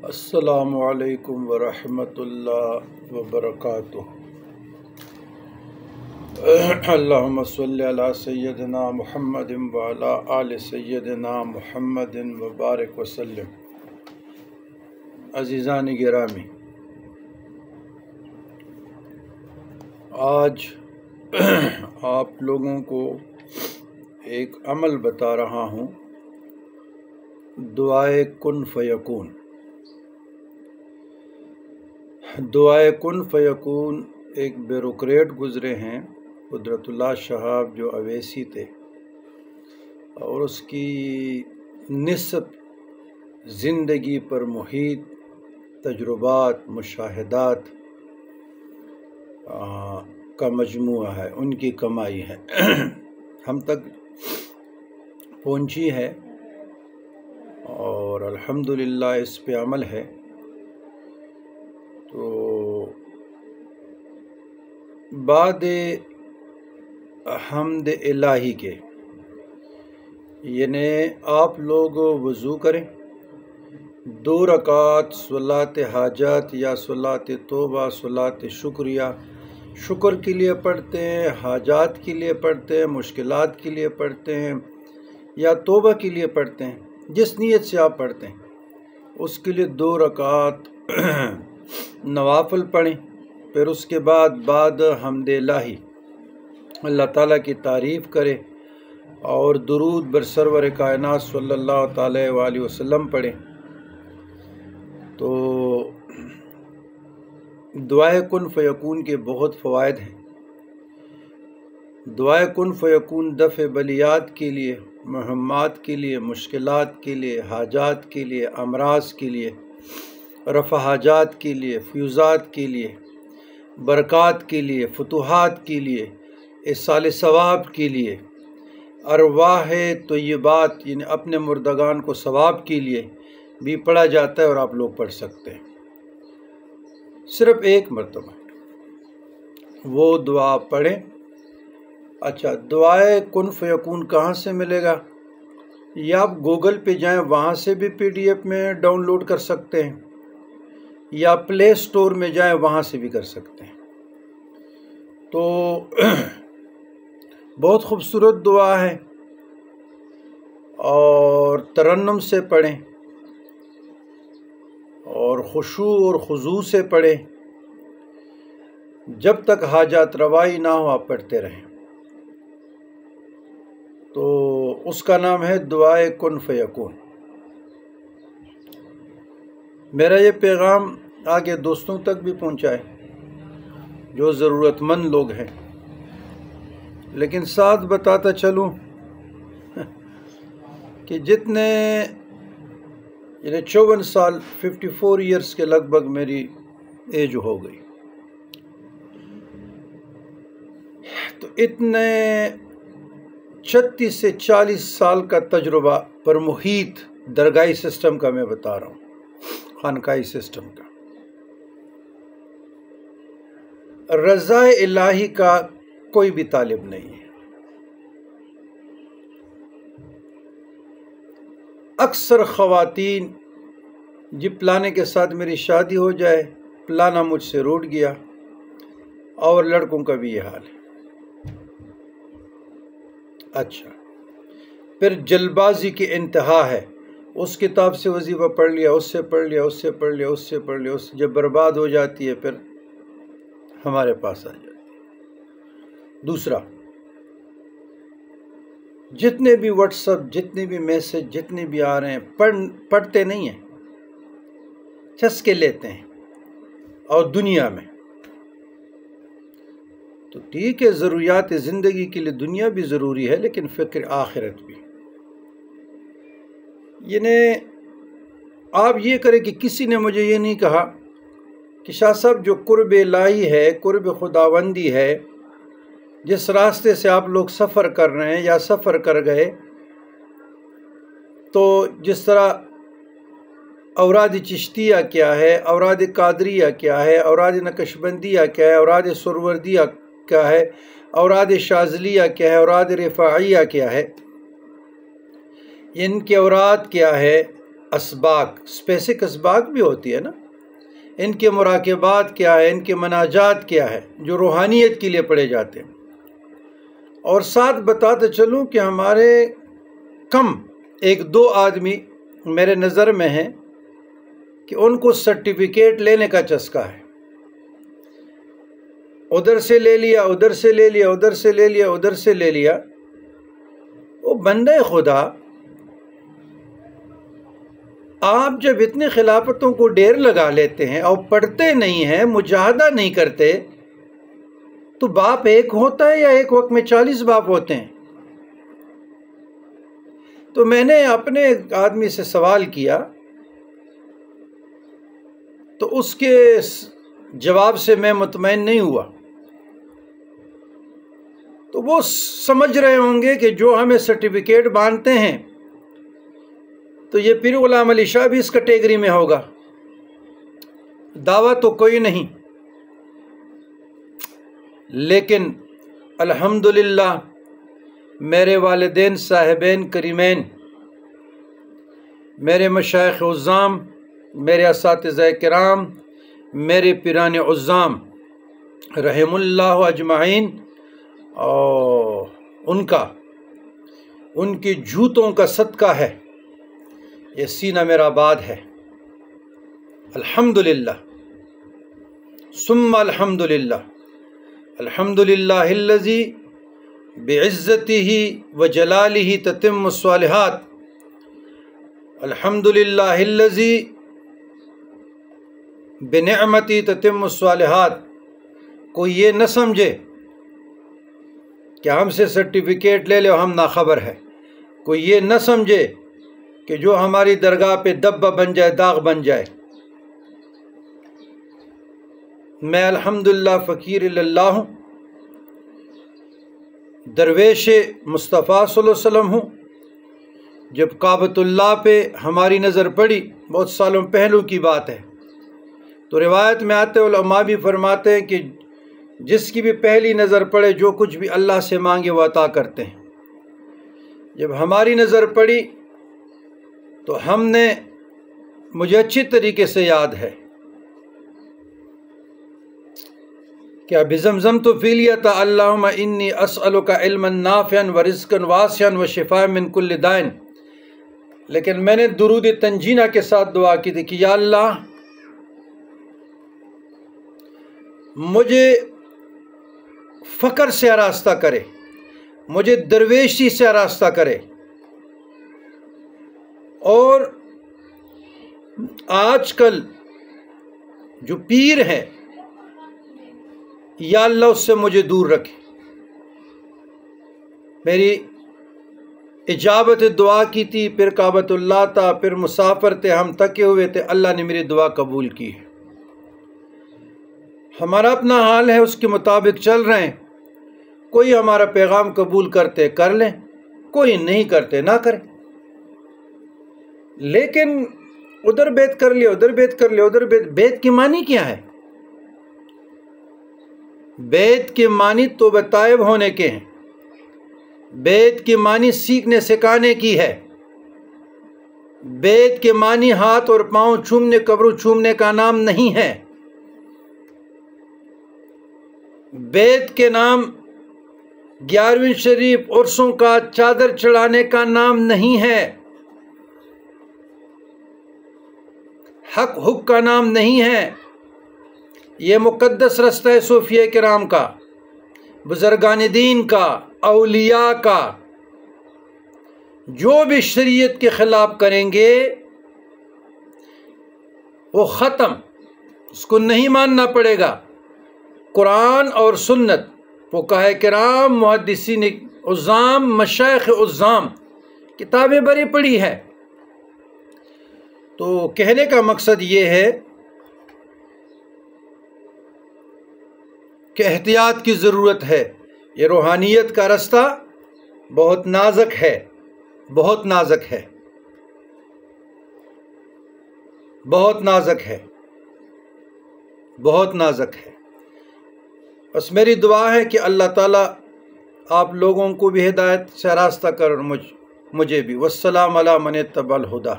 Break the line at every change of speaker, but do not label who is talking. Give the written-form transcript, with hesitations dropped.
السلام علیکم ورحمۃ اللہ وبرکاتہ۔ اللہم صلی علی سیدنا محمد وعلی آل سیدنا محمد وبارک وسلم۔ عزیزان گرامی، آج آپ لوگوں کو ایک عمل بتا رہا ہوں، دعائے کن فیکون۔ دعائے کن فیکون ایک بیوروکریٹ گزرے ہیں، قدرت اللہ شہاب، جو اویسی تھے، اور اس کی نصف زندگی پر محیط تجربات، مشاہدات کا مجموعہ ہے، ان کی کمائی ہے، ہم تک پہنچی ہے، اور الحمدللہ اس پہ عمل ہے۔ تو بعد حمد الہی کے، یعنی آپ لوگ وضو کریں، 2 رکعت صلاۃ حاجات یا صلاۃ توبہ، صلاۃ شکریہ، شکر کے لیے پڑھتے ہیں، حاجات کے لیے پڑھتے ہیں، مشکلات کے لیے پڑھتے ہیں، یا توبہ کے لیے پڑھتے ہیں، جس نیت سے آپ پڑھتے ہیں اس کے لیے 2 رکعت نوافل پڑھیں۔ پھر اس کے بعد حمد الہی، اللہ تعالیٰ کی تعریف کرے اور درود بر سرور کائنات صلی اللہ تعالی وآلہ وسلم پڑھیں۔ تو دعائے کن فیکون کے بہت فوائد ہیں۔ دعائے کن فیکون دفع بلیات کے لیے، مہمات کے لیے، مشکلات کے لیے، حاجات کے لیے، امراض کے لیے، رفع حاجات کے لیے، فیوزات کے لیے، برکات کے لیے، فتوحات کے لیے، ایصال ثواب کے لیے، ارواح طیبات یعنی اپنے مردگان کو ثواب کے لیے بھی پڑھا جاتا ہے، اور آپ لوگ پڑھ سکتے ہیں صرف 1 مرتبہ وہ دعا پڑھیں۔ اچھا، دعائے کن فیکون کہاں سے ملے گا؟ یا آپ گوگل پہ جائیں، وہاں سے بھی PDF میں ڈاؤن لوڈ کر سکتے ہیں، یا پلے اسٹور میں جائیں، وہاں سے بھی کر سکتے ہیں۔ تو بہت خوبصورت دعا ہے، اور ترنم سے پڑھیں، اور خشوع اور خضوع سے پڑھیں، جب تک حاجات روائی نہ ہو آپ پڑھتے رہیں۔ تو اس کا نام ہے دعائے کن فیکون۔ میرا یہ پیغام آگے دوستوں تک بھی پہنچائے جو ضرورت مند لوگ ہیں، لیکن ساتھ بتاتا چلوں کہ جتنے یعنی 54 سال 54 ایئرس کے لگ بھگ میری ایج ہو گئی، تو اتنے 36 سے 40 سال کا تجربہ پر محیط درگاہی سسٹم کا میں بتا رہا ہوں، خانقاہی سسٹم کا۔ رضا الہی کا کوئی بھی طالب نہیں ہے۔ اکثر خواتین جی پلانے کے ساتھ میری شادی ہو جائے، پلانا مجھ سے روٹ گیا، اور لڑکوں کا بھی یہ حال ہے۔ اچھا، پھر جلبازی کی انتہا ہے، اس کتاب سے وظیفہ پڑھ لیا، اس سے پڑھ لیا، اس سے پڑھ لیا، اس سے پڑھ لیا، اس جب برباد ہو جاتی ہے پھر ہمارے پاس آ جاتی ہے۔ دوسرا، جتنے بھی واٹس ایپ، جتنے بھی میسج، جتنے بھی آ رہے ہیں، پڑھتے نہیں ہیں، چسکے لیتے ہیں، اور دنیا میں تو ٹھیک ہے، ضروریات زندگی کے لیے دنیا بھی ضروری ہے، لیکن فکر آخرت بھی۔ یعنی آپ یہ کریں کہ کسی نے مجھے یہ نہیں کہا کہ شاہ صاحب جو قرب الہی ہے، قرب خداوندی ہے، جس راستے سے آپ لوگ سفر کر رہے ہیں یا سفر کر گئے، تو جس طرح اوراد چشتیہ کیا ہے، اوراد قادریہ کیا ہے، اوراد نقشبندیہ کیا ہے، اوراد سروردیہ کیا ہے، اوراد شاذلیہ کیا ہے، اوراد رفاعیہ کیا ہے، ان کے اوراد کیا ہے، اسباق، اسپیسک اسباق بھی ہوتی ہے نا، ان کے مراقبات کیا ہے، ان کے مناجات کیا ہے جو روحانیت کے لیے پڑھے جاتے ہیں۔ اور ساتھ بتاتے چلوں کہ ہمارے کم 1-2 آدمی میرے نظر میں ہیں کہ ان کو سرٹیفکیٹ لینے کا چسکا ہے، ادھر سے لے لیا، ادھر سے لے لیا، ادھر سے لے لیا، ادھر سے لے لیا۔ وہ بندے خدا، آپ جب اتنی خلافتوں کو ڈیر لگا لیتے ہیں اور پڑھتے نہیں ہیں، مجاہدہ نہیں کرتے، تو باپ ایک ہوتا ہے یا ایک وقت میں 40 باپ ہوتے ہیں؟ تو میں نے اپنے آدمی سے سوال کیا تو اس کے جواب سے میں مطمئن نہیں ہوا۔ تو وہ سمجھ رہے ہوں گے کہ جو ہمیں سرٹیفکیٹ باندھتے ہیں تو یہ پیر غلام علی شاہ بھی اس کیٹیگری میں ہوگا، دعویٰ تو کوئی نہیں۔ لیکن الحمدللہ میرے والدین صاحبین کریمین، میرے مشائخ عظام، میرے اساتذہ کرام، میرے پیران عظام رحم اللہ اجمعین، اور ان کی جوتوں کا صدقہ ہے یہ سینہ میرا آباد ہے، الحمدللہ ثم الحمدللہ۔ الحمدللہ الذی بعزتہ وجلالہ تتم الصالحات، الحمدللہ الذی بنعمتی تتم الصالحات۔ کوئی یہ نہ سمجھے کہ ہم سے سرٹیفکیٹ لے لے اور ہم ناخبر ہے، کوئی یہ نہ سمجھے کہ جو ہماری درگاہ پہ دبہ بن جائے، داغ بن جائے۔ میں الحمدللہ فقیر اللہ ہوں، درویش مصطفیٰ صلی اللہ علیہ وسلم ہوں۔ جب کعبۃ اللہ پہ ہماری نظر پڑی، بہت سالوں پہلو کی بات ہے، تو روایت میں آتے علماء بھی فرماتے ہیں کہ جس کی بھی پہلی نظر پڑے، جو کچھ بھی اللہ سے مانگے وہ عطا کرتے ہیں۔ جب ہماری نظر پڑی تو ہم نے، مجھے اچھی طریقے سے یاد ہے کہ بزمزمت فی الیۃ اللہم انی اسألک علما نافعا ورزقا واسعا وشفاء من کل داء، لیکن میں نے درود تنجینہ کے ساتھ دعا کی تھی کہ یا اللہ مجھے فقر سے آراستہ کرے، مجھے درویشی سے آراستہ کرے، اور آج کل جو پیر ہیں یا اللہ اس سے مجھے دور رکھے۔ میری اجابت دعا کی تھی، پھر کعبۃ اللہ تھا، پھر مسافر تھے، ہم تھکے ہوئے تھے، اللہ نے میری دعا قبول کی ہے۔ ہمارا اپنا حال ہے، اس کے مطابق چل رہے ہیں۔ کوئی ہمارا پیغام قبول کرتے کر لیں، کوئی نہیں کرتے نہ کریں، لیکن ادھر بیت کر لیا، ادھر بیت کر لیا، ادھر بیت کی معنی کیا ہے؟ بیت کے معنی توبہ طائب ہونے کے ہیں، بیت کے معنی سیکھنے سکھانے کی ہے، بیت کے معنی ہاتھ اور پاؤں چومنے، قبروں چومنے کا نام نہیں ہے، بیت کے نام 11ویں شریف عرسوں کا چادر چڑھانے کا نام نہیں ہے، حق کا نام نہیں ہے۔ یہ مقدس رستہ ہے صوفیہ کرام کا، بزرگان دین کا، اولیاء کا۔ جو بھی شریعت کے خلاف کریں گے وہ ختم، اس کو نہیں ماننا پڑے گا۔ قرآن اور سنت، فقہاء کرام، محدثین عظام، مشائخ عظام کتابیں بڑی پڑھی ہے۔ تو کہنے کا مقصد یہ ہے کہ احتیاط کی ضرورت ہے۔ یہ روحانیت کا رستہ بہت نازک ہے، بہت نازک ہے، بہت نازک ہے، بہت نازک ہے۔ بس میری دعا ہے کہ اللہ تعالیٰ آپ لوگوں کو بھی ہدایت سے راستہ کر، اور مجھے بھی۔ والسلام علی من اتبع الہدی۔